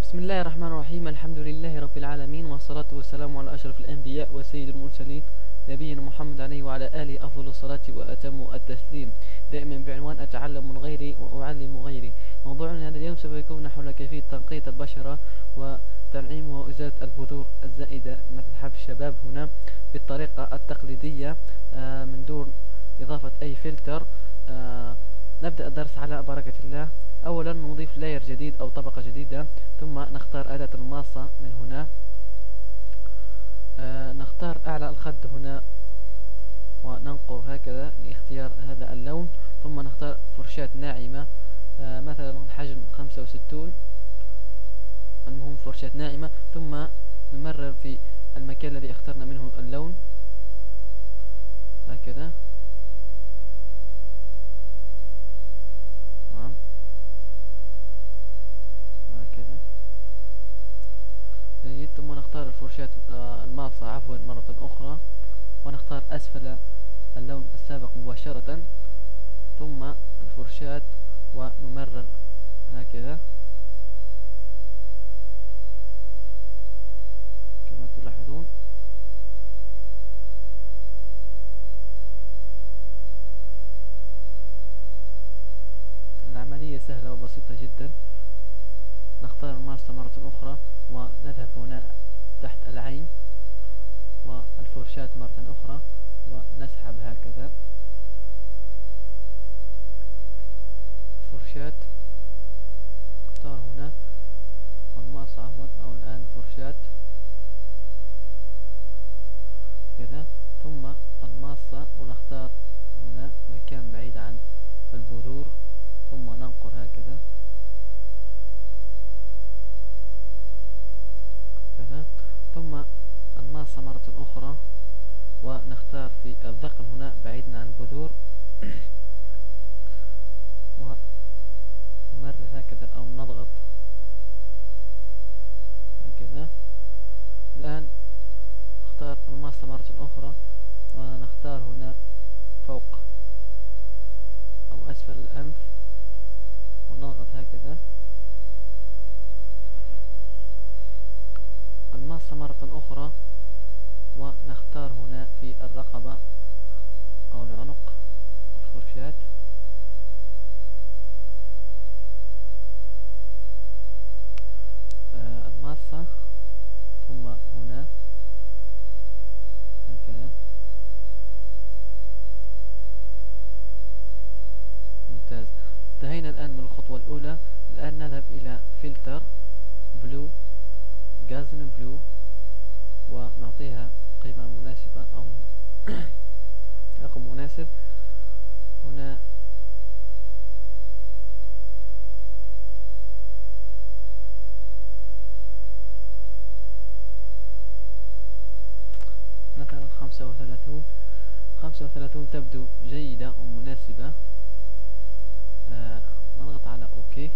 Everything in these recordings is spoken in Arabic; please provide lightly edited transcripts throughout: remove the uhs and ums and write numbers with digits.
بسم الله الرحمن الرحيم. الحمد لله رب العالمين، والصلاة والسلام على أشرف الأنبياء وسيد المرسلين نبينا محمد عليه وعلى آله أفضل الصلاة وأتم التسليم، دائما بعنوان أتعلم من غيري وأعلم غيري. موضوعنا هذا اليوم سوف يكون حول كيفية تنقية البشرة وتنعيمها وإزالة البذور الزائدة مثل حب الشباب هنا بالطريقة التقليدية من دون إضافة أي فلتر. نبدأ الدرس على بركة الله. أولا نضيف لاير جديد أو طبقة جديدة، ثم نختار أداة الماصة من هنا. نختار أعلى الخد هنا وننقر هكذا لاختيار هذا اللون، ثم نختار فرشاة ناعمة مثلا حجم 65. المهم فرشاة ناعمة، ثم نمرر في المكان الذي اخترنا منه اللون هكذا. تمام هكذا جيد. ثم نختار الفرشاة الماصة مرة أخرى، ونختار أسفل اللون السابق مباشرة، ثم الفرشاة ونمرر هكذا كما تلاحظون. العملية سهلة وبسيطة جدا. نختار الماصة مرة أخرى ونذهب هنا تحت العين والفرشاة مرة أخرى ونسحب هكذا فرشاة. اختار هنا الماصة أو الآن فرشاة كذا، ثم الماصة ونختار هنا مكان بعيد عن البذور، ثم ننقر هكذا كذا، ثم الماصة مرة أخرى ونختار في الذقن هنا بعيدا عن البذور ونمرر هكذا أو نضغط هكذا. الآن نختار الماصة مرة أخرى ونختار هنا فوق أو أسفل الأنف ونضغط هكذا. الماصة مرة أخرى ونختار هنا في الرقبة أو العنق الفرشاة الماصة، ثم هنا هكذا. ممتاز. انتهينا الآن من الخطوة الأولى. الآن نذهب إلى فلتر بلو، جازن بلو، ونعطيها قيمة مناسبة أو رقم مناسب. هنا مثلا 35. 35 تبدو جيدة ومناسبة. نضغط على أوكي،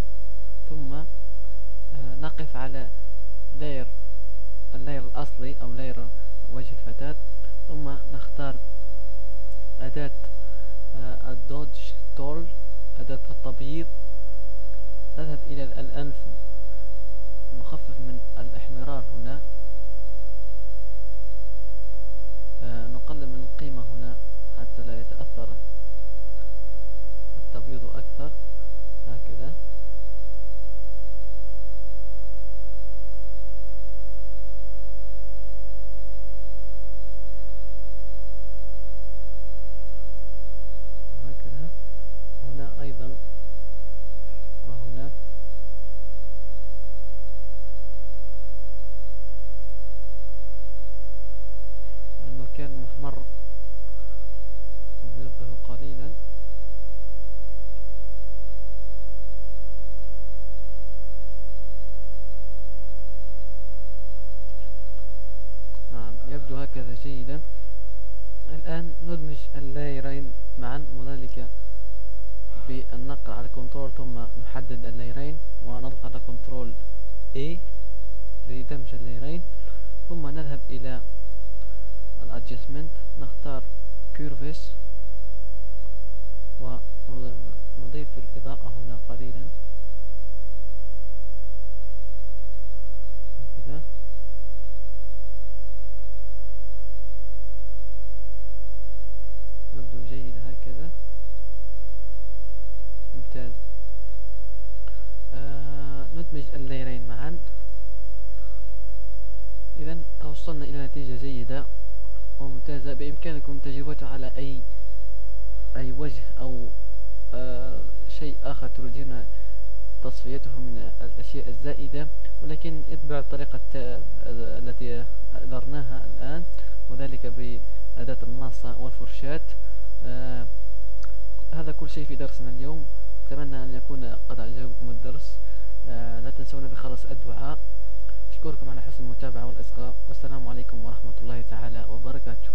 ثم نقف على اللاير الأصلي أو لاير وجه الفتاة، ثم نختار أداة الدوج تول، أداة التبييض. نذهب إلى الأنف، نخفف من الإحمرار هنا، نقلل من القيمة هنا حتى لا يتأثر التبييض أكثر هكذا. هكذا هنا أيضا وهنا. المكان محمر نبيضه قليلا. نعم يبدو هكذا جيدا. الآن ندمج اللايرين معا، وذلك بالنقر على كنترول ثم نحدد اللايرين ونضغط على كنترول A لدمج اللايرين، ثم نذهب إلى الادجستمنت، نختار كيرفس ونضيف الإضاءة هنا قليلا ممتاز. ندمج الليرين معا. إذا توصلنا إلى نتيجة جيدة وممتازة. بإمكانكم تجربته على أي وجه أو شيء آخر تريدون تصفيته من الأشياء الزائدة، ولكن اتبع الطريقة التي أدرناها الآن، وذلك بأداة الماصة والفرشاة. هذا كل شيء في درسنا اليوم. أتمنى أن يكون قد أعجبكم الدرس. لا تنسونا بخلص الدعاء. أشكركم على حسن المتابعة والإصغاء، والسلام عليكم ورحمة الله تعالى وبركاته.